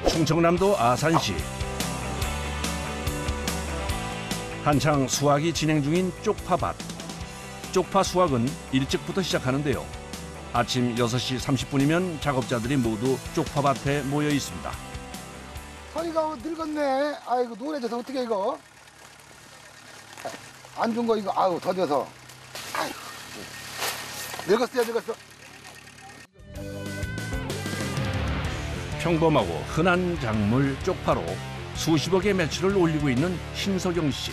충청남도 아산시. 한창 수확이 진행 중인 쪽파밭. 쪽파 수확은 일찍부터 시작하는데요. 아침 6시 30분이면 작업자들이 모두 쪽파밭에 모여 있습니다. 허리가 늙었네. 아이고 노래져서 어떻게 이거? 안 준 거 이거 아유 더뎌서. 아이고 늙었어요 늙었어. 평범하고 흔한 작물 쪽파로 수십억의 매출을 올리고 있는 신석영 씨.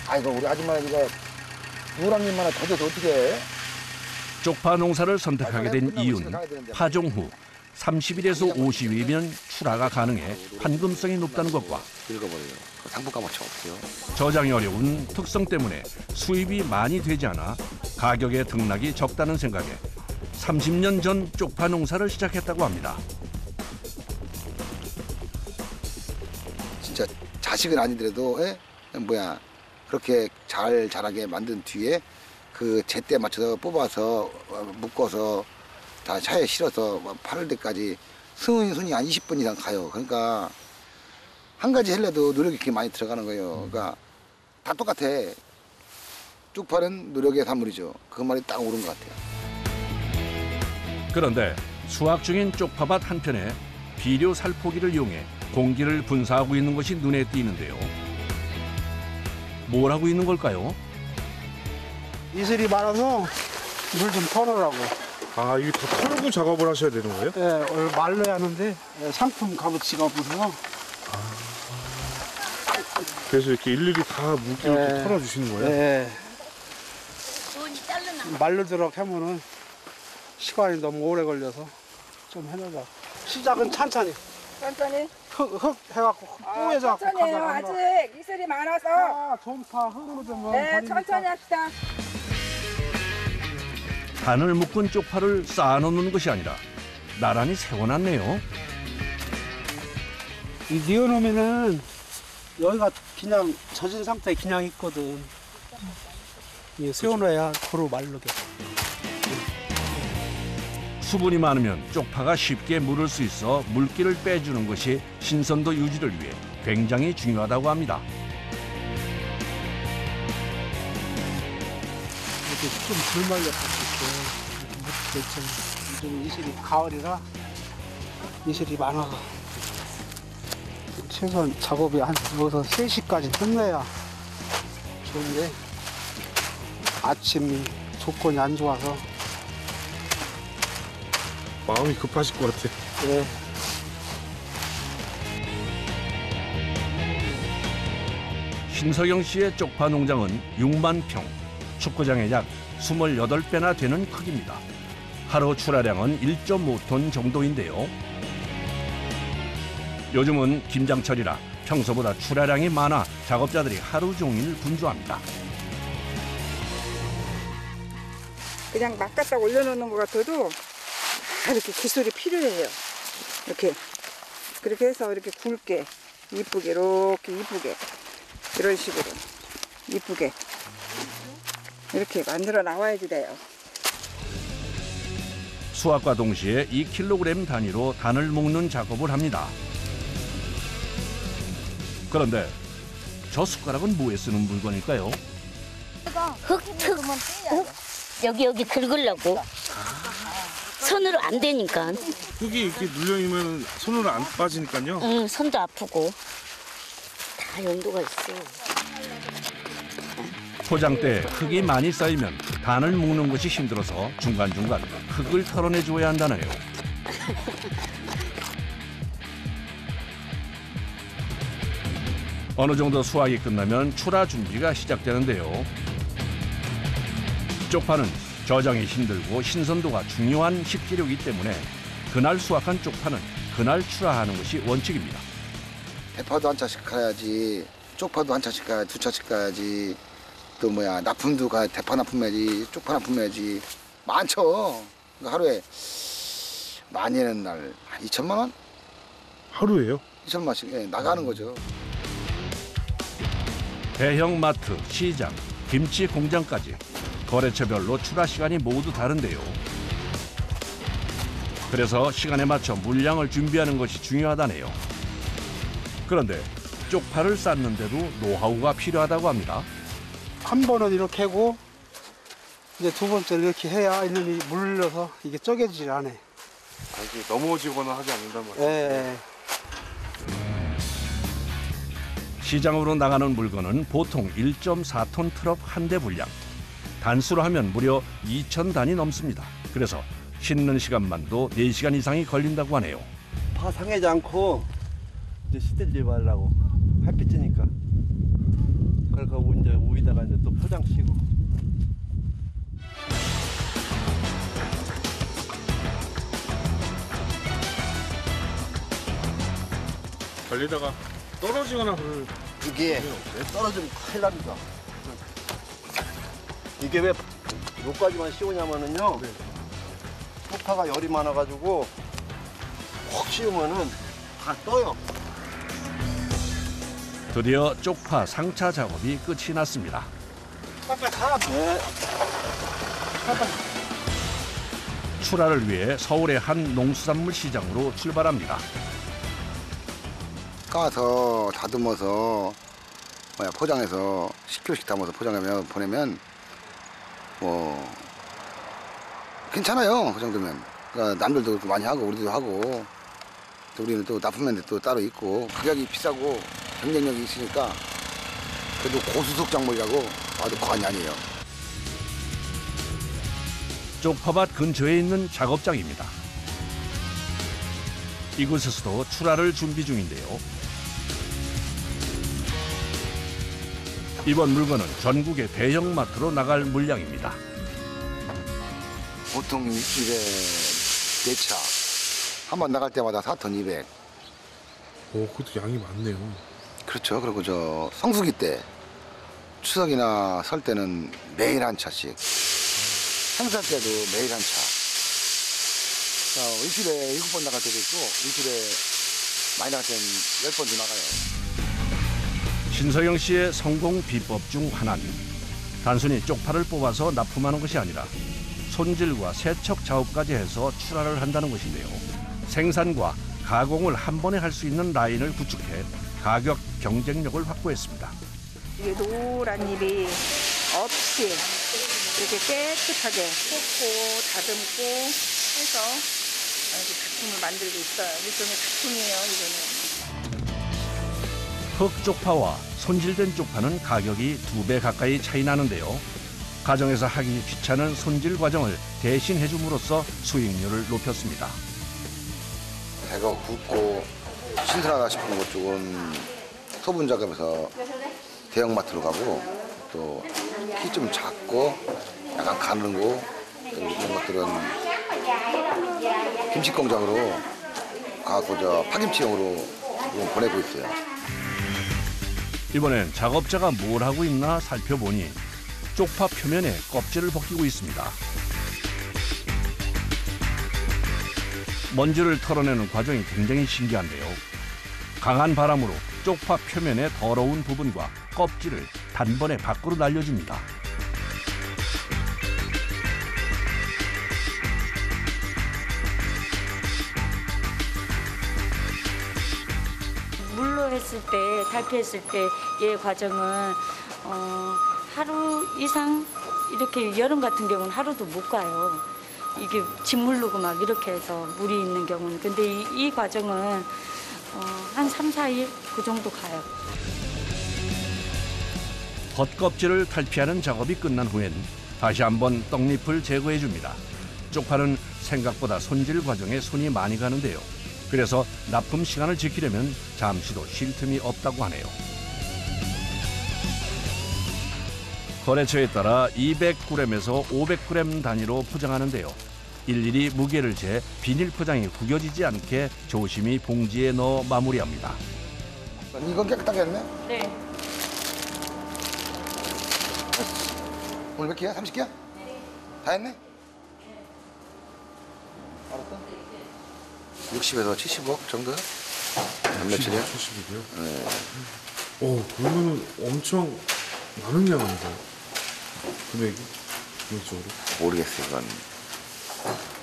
아이고 우리 아줌마 이거 노랑님만 더뎌서 어떻게 해? 쪽파 농사를 선택하게 된 이유는 파종 후 30일에서 50일이면 출하가 가능해 판금성이 높다는 것과 읽어버려요. 상품값 없어요. 저장이 어려운 특성 때문에 수입이 많이 되지 않아 가격의 등락이 적다는 생각에 30년 전 쪽파 농사를 시작했다고 합니다. 진짜 자식은 아니더라도 그렇게 잘 자라게 만든 뒤에 그 제때 맞춰서 뽑아서 묶어서 다 차에 실어서 팔을 때까지 손이 한 20분 이상 가요. 그러니까 한 가지 하려도 노력이 그렇게 많이 들어가는 거예요. 그러니까 다 똑같아. 쪽파는 노력의 산물이죠. 그 말이 딱 옳은 것 같아요. 그런데 수확 중인 쪽파밭 한편에 비료 살포기를 이용해 공기를 분사하고 있는 것이 눈에 띄는데요. 뭘 하고 있는 걸까요? 이슬이 많아서 물 좀 터놓으라고. 아, 이게 다 털고 작업을 하셔야 되는 거예요? 예, 오늘 말려야 하는데 상품 값어치가 없어서. 그래서 이렇게 일일이 다 물기를 예. 털어주시는 거예요? 예. 말르도록 하면은 시간이 너무 오래 걸려서 좀 해놓자. 시작은 천천히. 천천히? 흙 해갖고 뿌에서 천천히 해요. 아직 이슬이 많아서. 아, 종파 흙으로 좀. 네, 천천히 합시다. 단을 묶은 쪽파를 쌓아놓는 것이 아니라 나란히 세워놨네요. 이 뉘어놓으면은 여기가 그냥 젖은 상태에 그냥 있거든. 이 세워놔야 고루 마르게. 수분이 많으면 쪽파가 쉽게 무를 수 있어 물기를 빼주는 것이 신선도 유지를 위해 굉장히 중요하다고 합니다. 이렇게 좀 덜 말렸을 때 요즘 이슬이 가을이라 이슬이 많아서 최소한 작업이 한 여기서 3시까지 끝내야 좋은데 아침 조건이 안 좋아서 마음이 급하실 것 같아. 예. 신석영 씨의 쪽파 농장은 6만 평, 축구장의 약 28배나 되는 크기입니다. 하루 출하량은 1.5톤 정도인데요. 요즘은 김장철이라 평소보다 출하량이 많아 작업자들이 하루 종일 분주합니다. 그냥 막 갖다 올려놓는 것 같아도 이렇게 기술이 필요해요. 이렇게. 그렇게 해서 이렇게 굵게, 이쁘게, 이렇게 이쁘게. 이런 식으로. 이쁘게. 이렇게 만들어 나와야지 돼요. 수확과 동시에 2kg 단위로 단을 묶는 작업을 합니다. 그런데 저 숟가락은 뭐에 쓰는 물건일까요? 흙 여기 긁으려고. 손으로 안 되니까. 흙이 이렇게 눌려있으면 손으로 안 빠지니까요. 응, 손도 아프고. 다 연도가 있어. 포장대에 흙이 많이 쌓이면 단을 묶는 것이 힘들어서 중간중간 흙을 털어내줘야 한다네요. 어느 정도 수확이 끝나면 출하 준비가 시작되는데요. 쪽파는 저장이 힘들고 신선도가 중요한 식재료이기 때문에 그날 수확한 쪽파는 그날 출하하는 것이 원칙입니다. 대파도 한 차씩 가야지, 쪽파도 한 차씩 가야지, 2차씩 가야지. 또 납품도 가야 대파 납품해야지, 쪽파 납품해야지. 많죠. 하루에 많이 하는 날 한 2천만 원? 하루에요? 2천만 원씩 나가는 거죠. 대형 마트, 시장, 김치 공장까지 거래처별로 출하 시간이 모두 다른데요. 그래서 시간에 맞춰 물량을 준비하는 것이 중요하다네요. 그런데 쪽파를 삶는데도 노하우가 필요하다고 합니다. 한 번은 이렇게 하고 이제 두 번째는 이렇게 해야 이놈이 물러서 이게 쪼개지질 않아요. 이게 넘어지거나 하지 않는단 말이에요. 예. 시장으로 나가는 물건은 보통 1.4톤 트럭 한 대 분량. 단수로 하면 무려 2,000단이 넘습니다. 그래서 씻는 시간만도 4시간 이상이 걸린다고 하네요. 파 상하지 않고 이제 시들지 말라고 햇빛 찌니까. 그러니까 이제 위에다가 이제 또 포장 씌고. 달리다가 떨어지거나 그럴 이게 떨어지면 큰일 납니다. 이게 왜 여기까지만 씌우냐면은요. 쪽파가 열이 많아가지고 확 씌우면은 다 떠요. 드디어 쪽파 상차 작업이 끝이 났습니다. 네. 출하를 위해 서울의 한 농수산물 시장으로 출발합니다. 까서 다듬어서 포장해서 10kg씩 담아서 포장하면 보내면 뭐 괜찮아요. 그 정도면. 그러니까 남들도 많이 하고 우리도 하고 또 우리는 또 납품면도 또 따로 있고 가격이 비싸고 경쟁력이 있으니까 그래도 고수속 작물이라고 아주 과언이 아니에요. 쪽파밭 근처에 있는 작업장입니다. 이곳에서도 출하를 준비 중인데요. 이번 물건은 전국의 대형마트로 나갈 물량입니다. 보통 일주일에 4차. 한 번 나갈 때마다 4톤 200. 오, 그것도 양이 많네요. 그렇죠. 그리고 저 성수기 때 추석이나 설 때는 매일 한 차씩. 행사 때도 매일 한 차. 일주일에 7번 나갈 때도 있고 일주일에 많이 나갈 때는 10번도 나가요. 신서영 씨의 성공 비법 중 하나는 단순히 쪽파를 뽑아서 납품하는 것이 아니라 손질과 세척 작업까지 해서 출하를 한다는 것인데요. 생산과 가공을 한 번에 할 수 있는 라인을 구축해 가격 경쟁력을 확보했습니다. 이게 노란 잎이 없이 이렇게 깨끗하게 꽂고 다듬고 해서 이렇게 작품을 만들고 있어요. 일종의 작품이에요, 이거는. 흑쪽파와 손질된 쪽파는 가격이 2배 가까이 차이 나는데요. 가정에서 하기 귀찮은 손질 과정을 대신 해줌으로써 수익률을 높였습니다. 배가 굵고 신선하다 싶은 것 쪽은 소분 작업에서 대형마트로 가고 또 키 좀 작고 약간 가늘고 이런 것들은 김치 공장으로 가고 저 파김치용으로 보내고 있어요. 이번엔 작업자가 뭘 하고 있나 살펴보니 쪽파 표면에 껍질을 벗기고 있습니다. 먼지를 털어내는 과정이 굉장히 신기한데요. 강한 바람으로 쪽파 표면의 더러운 부분과 껍질을 단번에 밖으로 날려줍니다. 물로 했을 때, 탈피했을 때 얘 과정은 하루 이상 이렇게 여름 같은 경우는 하루도 못 가요. 이게 짓물르고 막 이렇게 해서 물이 있는 경우는. 근데 이 과정은 한 3, 4일 그 정도 가요. 겉껍질을 탈피하는 작업이 끝난 후엔 다시 한번 떡잎을 제거해 줍니다. 쪽파는 생각보다 손질 과정에 손이 많이 가는데요. 그래서 납품 시간을 지키려면 잠시도 쉴 틈이 없다고 하네요. 거래처에 따라 200g에서 500g 단위로 포장하는데요. 일일이 무게를 재 비닐 포장이 구겨지지 않게 조심히 봉지에 넣어 마무리합니다. 이건 깨끗하게 했네? 네. 오늘 몇 개야? 30개야? 다 했네? 알았어? 60에서 70억 정도야? 몇 며칠이야? 70이고요. 네. 그러면은 엄청 많은 양 아닌가요? 금액이? 금액적으로? 모르겠어요, 이건.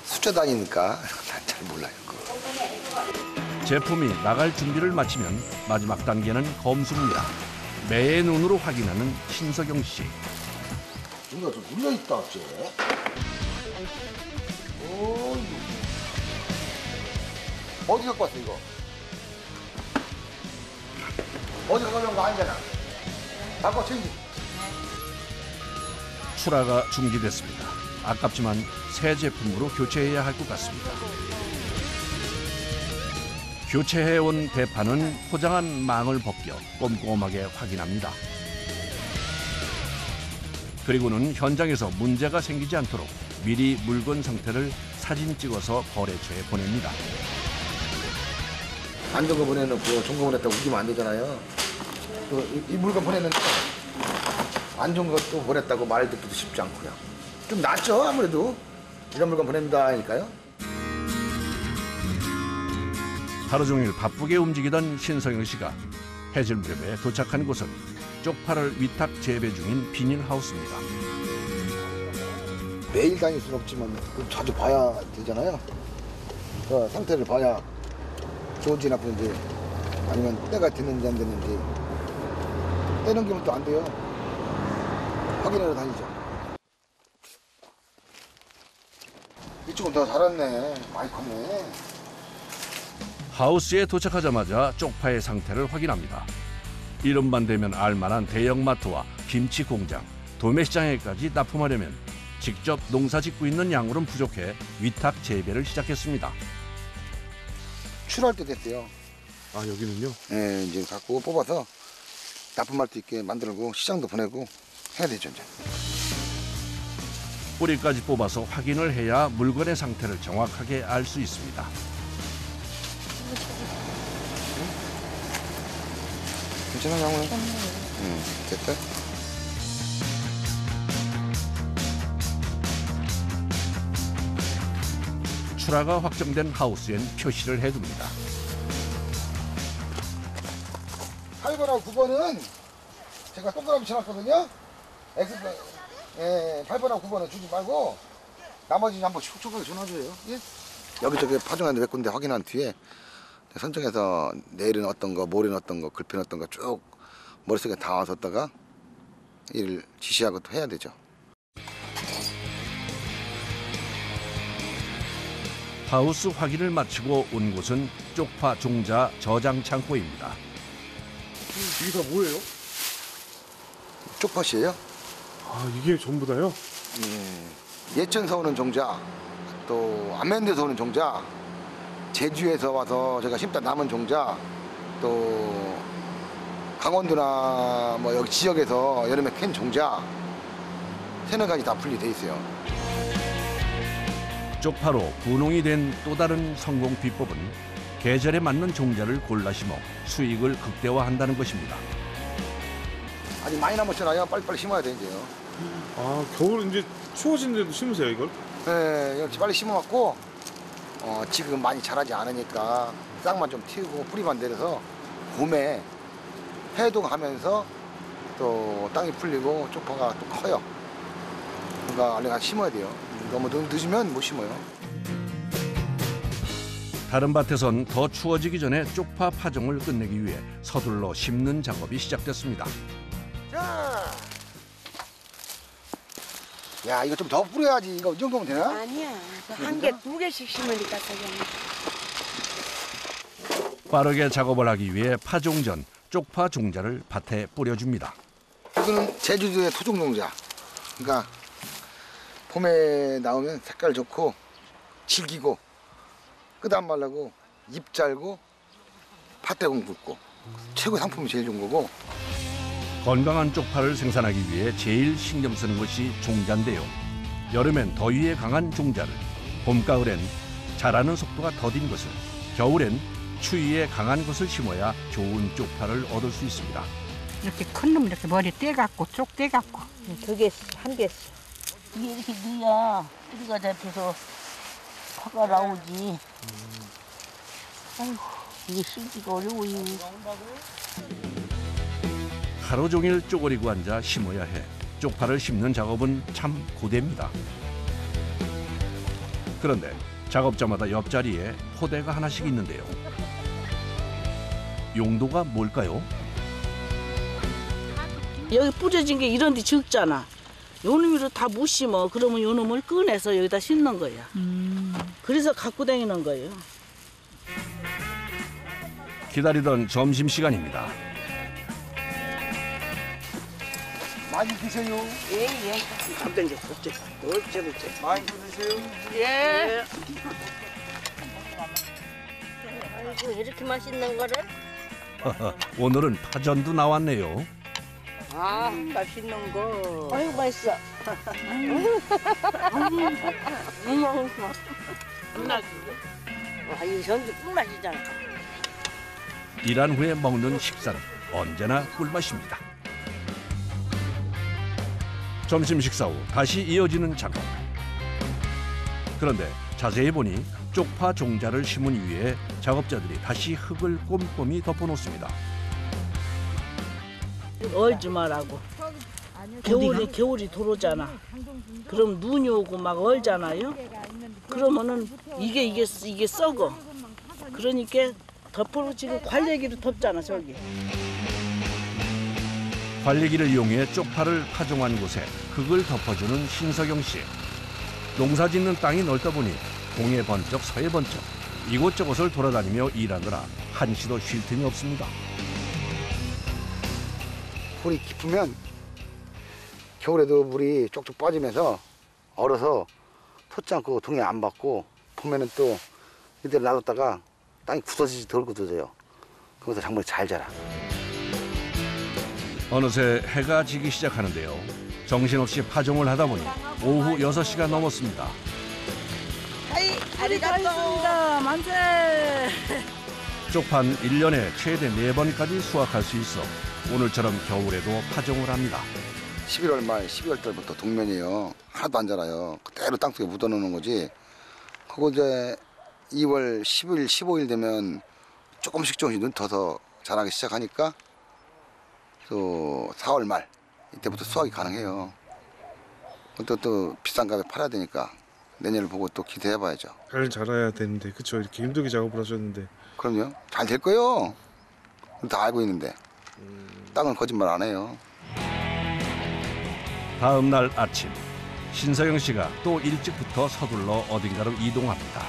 숫자 단위니까. 난 잘 몰라요. 그거. 제품이 나갈 준비를 마치면 마지막 단계는 검수입니다. 매의 눈으로 확인하는 신석영 씨. 이거 좀 눌려있다, 어째? 어디 갖고 왔어, 이거? 어디 갖고 온 거 아니잖아. 바꿔 챙기. 출하가 중지됐습니다. 아깝지만 새 제품으로 교체해야 할 것 같습니다. 교체해온 대파는 포장한 망을 벗겨 꼼꼼하게 확인합니다. 그리고는 현장에서 문제가 생기지 않도록 미리 물건 상태를 사진 찍어서 거래처에 보냅니다. 안 좋은 거 보내놓고 좋은 거 보냈다고 우기면 안 되잖아요. 이 물건 보냈는데 안 좋은 것도 보냈다고 말 듣기도 쉽지 않고요. 좀 낫죠, 아무래도. 이런 물건 보낸다 하니까요. 하루 종일 바쁘게 움직이던 신성영 씨가 해질 무렵에 도착한 곳은 쪽파를 위탁 재배 중인 비닐하우스입니다. 매일 다닐 수는 없지만 자주 봐야 되잖아요. 그 상태를 봐야 좋은지 나쁜지 아니면 때가 됐는지 안 됐는지 떼넘기면 또 안 돼요. 확인하러 다니죠. 이쪽은 더 자랐네. 많이 컸네. 하우스에 도착하자마자 쪽파의 상태를 확인합니다. 이름만 되면 알만한 대형마트와 김치 공장, 도매시장에까지 납품하려면 직접 농사 짓고 있는 양으로는 부족해 위탁 재배를 시작했습니다. 출할 때 됐대요. 아, 여기는요? 네, 이제 갖고 뽑아서 납품할 수 있게 만들고 시장도 보내고 해야 되죠, 이제. 뿌리까지 뽑아서 확인을 해야 물건의 상태를 정확하게 알 수 있습니다. 괜찮아, 양호해? 됐다. 출하가 확정된 하우스엔 표시를 해둡니다. 8번하고 9번은 제가 동그라미 쳐놨거든요. 8번하고 9번은 주지 말고 나머지는 한번 촉촉하게 전화줘요. 예? 여기저기 파종하는데 몇 군데 확인한 뒤에 선정해서 내일은 어떤 거, 모레는 어떤 거, 글피는 어떤 거 쭉 머릿속에 담아뒀다가 일을 지시하고 또 해야 되죠. 하우스 확인을 마치고 온 곳은 쪽파 종자 저장 창고입니다. 이게 다 뭐예요? 쪽파씨예요. 아, 이게 전부 다요? 예천에서 오는 종자, 또 안면대에서 오는 종자, 제주에서 와서 제가 심다 남은 종자, 또 강원도나 뭐 여기 지역에서 여름에 캔 종자 세네 가지 다 분리돼 있어요. 쪽파로 분홍이 된 또 다른 성공 비법은 계절에 맞는 종자를 골라 심어 수익을 극대화한다는 것입니다. 아직 많이 남았잖아요. 빨리빨리 심어야 돼 이제요. 아, 겨울 이제 추워지는데도 심으세요, 이걸? 네, 이렇게 빨리 심어갖고 지금 많이 자라지 않으니까 싹만 좀 틔우고 뿌리만 내려서 봄에 해동하면서 또 땅이 풀리고 쪽파가 또 커요. 그러니까 얼른 심어야 돼요. 너무 늦으면 못 심어요. 다른 밭에선 더 추워지기 전에 쪽파 파종을 끝내기 위해 서둘러 심는 작업이 시작됐습니다. 자, 야 이거 좀 더 뿌려야지. 이거 이 정도면 되나? 아니야. 한 개, 두 개씩 심으니까 저기. 빠르게 작업을 하기 위해 파종 전 쪽파 종자를 밭에 뿌려줍니다. 이거는 제주도의 토종 종자. 그러니까 봄에 나오면 색깔 좋고 질기고 끝 안 말라고 잎 잘고 팥대공 굵고 최고 상품이 제일 좋은 거고. 건강한 쪽파를 생산하기 위해 제일 신경 쓰는 것이 종자인데요. 여름엔 더위에 강한 종자를, 봄가을엔 자라는 속도가 더딘 것을, 겨울엔 추위에 강한 것을 심어야 좋은 쪽파를 얻을 수 있습니다. 이렇게 큰 놈 이렇게 머리 떼갖고 쪽 떼갖고 두 개씩, 한 개씩. 이게 이렇게 넣어야 뿌리가 잡혀서 파가 나오지. 아이고, 이게 심기가 어려워요. 하루 종일 쪼그리고 앉아 심어야 해 쪽파를 심는 작업은 참 고됩니다. 그런데 작업자마다 옆자리에 포대가 하나씩 있는데요. 용도가 뭘까요? 여기 뿌려진 게 이런 데 적잖아. 요 놈으로 다 못 심어. 그러면 요 놈을 꺼내서 여기다 심는 거야. 그래서 갖고 다니는 거예요. 기다리던 점심시간입니다. 많이 드세요. 예. 감당제 어째. 많이 드세요. 예. 아이고 이렇게 맛있는 거를? 오늘은 파전도 나왔네요. 아, 맛있는 거. 아이고 맛있어. 끝나지. 아 이거 전주 꿀맛이잖아. 일한 후에 먹는 식사는 언제나 꿀맛입니다. 점심 식사 후 다시 이어지는 작업. 그런데 자세히 보니 쪽파 종자를 심은 위에 작업자들이 다시 흙을 꼼꼼히 덮어놓습니다. 얼지 말라고. 겨울이 들어오잖아. 그럼 눈이 오고 막 얼잖아요. 그러면은 이게 썩어. 그러니까 덮어로 지금 관리기로 덮잖아 저기. 관리기를 이용해 쪽파를 파종한 곳에 흙을 덮어주는 신석영 씨. 농사 짓는 땅이 넓다 보니 동해 번쩍 서해 번쩍 이곳저곳을 돌아다니며 일하느라 한시도 쉴 틈이 없습니다. 물이 깊으면 겨울에도 물이 쪽쪽 빠지면서 얼어서 솟지 않고 동해 안 받고 봄에는 또 이대로 놔뒀다가 땅이 굳어지지 덜 굳어져요. 그래서 작물이 잘 자라. 어느새 해가 지기 시작하는데요. 정신없이 파종을 하다 보니 오후 6시가 넘었습니다. 아리가또 만세. 쪽파는 1년에 최대 4번까지 수확할 수 있어 오늘처럼 겨울에도 파종을 합니다. 11월 말 12월 달부터 동면이에요. 하나도 안 자라요. 그대로 땅속에 묻어놓는 거지. 그거 이제 2월 10일 15일 되면 조금씩 눈터서 자라기 시작하니까 또 4월 말 이때부터 수확이 가능해요. 또 비싼 값에 팔아야 되니까 내년을 보고 또 기대해봐야죠. 잘 자라야 되는데 그쵸? 이렇게 힘들게 작업을 하셨는데. 그럼요. 잘 될 거예요. 다 알고 있는데 땅은 거짓말 안 해요. 다음 날 아침 신석영 씨가 또 일찍부터 서둘러 어딘가로 이동합니다.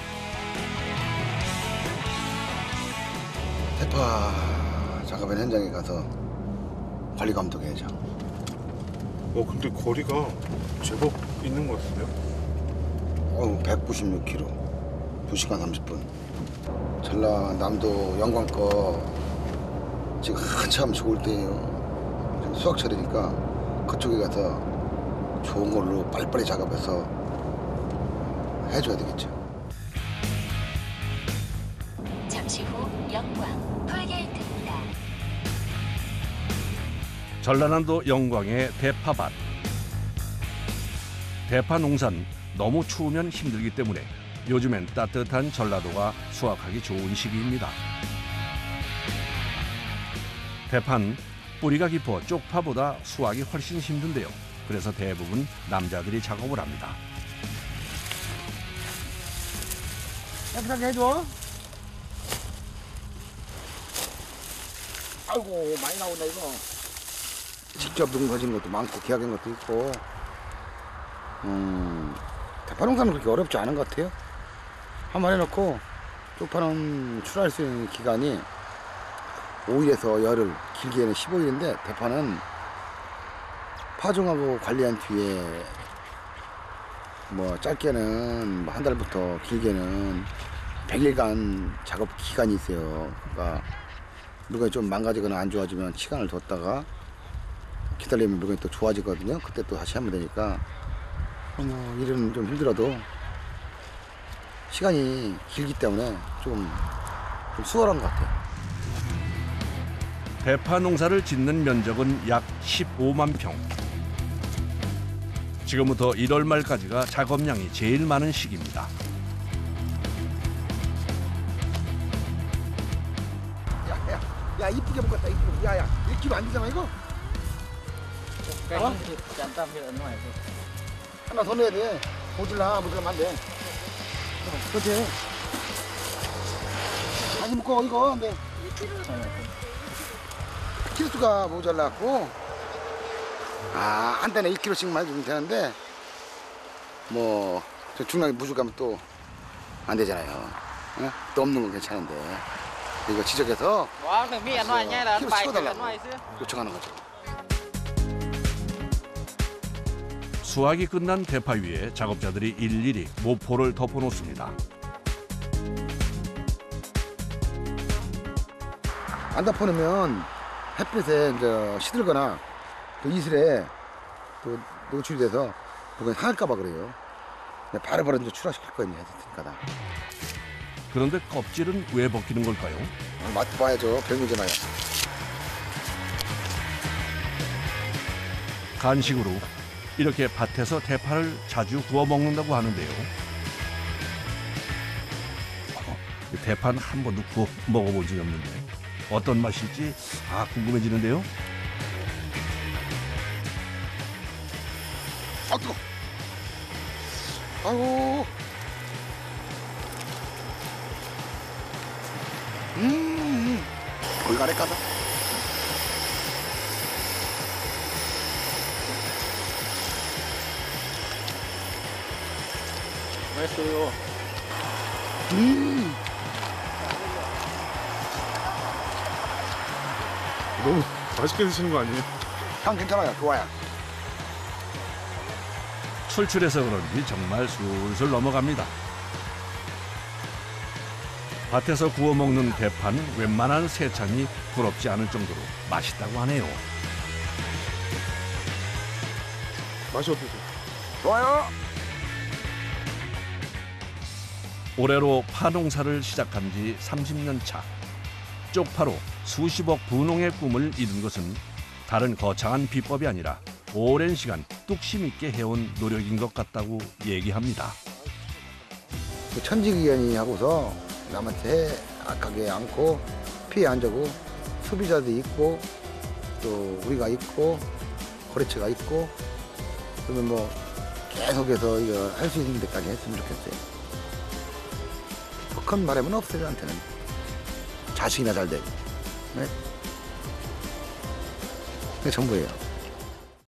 대파 작업한 현장에 가서 관리 감독해야죠. 근데 거리가 제법 있는 것 같은데요? 196km, 2시간 30분. 전라남도 영광 거 지금 한참 좋을 때예요. 지금 수확철이니까 그쪽에 가서 좋은 걸로 빨리빨리 작업해서 해줘야 되겠죠. 잠시 후 영광 톨게이트입니다. 전라남도 영광의 대파밭. 대파 농사는 너무 추우면 힘들기 때문에 요즘엔 따뜻한 전라도가 수확하기 좋은 시기입니다. 대파는 뿌리가 깊어 쪽파보다 수확이 훨씬 힘든데요. 그래서 대부분 남자들이 작업을 합니다. 깨끗하게 해줘. 아이고 많이 나온다 이거. 직접 농사진 것도 많고 계약한 것도 있고. 대파 농사는 그렇게 어렵지 않은 것 같아요. 한번 해놓고 쪽파는 출하할 수 있는 기간이 5일에서 열흘, 길게는 15일인데 대파는 파종하고 관리한 뒤에 뭐 짧게는 한 달부터 길게는 100일간 작업 기간이 있어요. 그러니까 물건이 좀 망가지거나 안 좋아지면 시간을 뒀다가 기다리면 물건이 또 좋아지거든요. 그때 또 다시 하면 되니까 일은 좀 힘들어도 시간이 길기 때문에 좀 수월한 것 같아요. 대파 농사를 짓는 면적은 약 15만 평. 지금부터 1월 말까지가 작업량이 제일 많은 시기입니다. 야 이쁘게 묶었다 이쁘게. 야야 1kg 안 되잖아 이거. 하나 더 넣어야 돼. 모질라 안 돼. 그렇지. 다시 묶어 이거. 근데 키로수가 모자라고. 한 단에 1kg씩만 해주면 되는데 뭐 저 중량이 부족하면 또 안 되잖아요. 어? 또 없는 건 괜찮은데 이거 지적해서 키로 치워달라고 요청하는 거죠. 수확이 끝난 대파 위에 작업자들이 일일이 모포를 덮어놓습니다. 안 덮어놓으면 햇빛에 이제 시들거나 또 이슬에 또 노출이 돼서 그건 상할까봐 그래요. 바로바로 이제 출하시킬 거예요. 했으니까. 그런데 껍질은 왜 벗기는 걸까요? 맛 봐야죠. 별미잖아요. 간식으로 이렇게 밭에서 대파를 자주 구워 먹는다고 하는데요. 대파는 한 번도 구워 먹어본 적이 없는데 어떤 맛일지 궁금해지는데요. 뜨거. 아이고. 골가래 까다. 맛있어요. 너무 맛있게 드시는 거 아니에요? 향 괜찮아요. 좋아요. 출출해서 그런지 정말 술술 넘어갑니다. 밭에서 구워 먹는 대파는 웬만한 세찬이 부럽지 않을 정도로 맛있다고 하네요. 맛이 어떠세요? 좋아요. 올해로 파농사를 시작한 지 30년 차. 쪽파로 수십억 분홍의 꿈을 이룬 것은 다른 거창한 비법이 아니라 오랜 시간 뚝심 있게 해온 노력인 것 같다고 얘기합니다. 천지기견이 하고서 남한테 악하게 않고 피해 안 주고 소비자도 있고 또 우리가 있고 거래처가 있고 그러면 뭐 계속해서 이거 할 수 있는 데까지 했으면 좋겠어요. 더 큰 바람은 없어요. 저한테는 자식이나 잘 되고. 네? 그게 전부예요.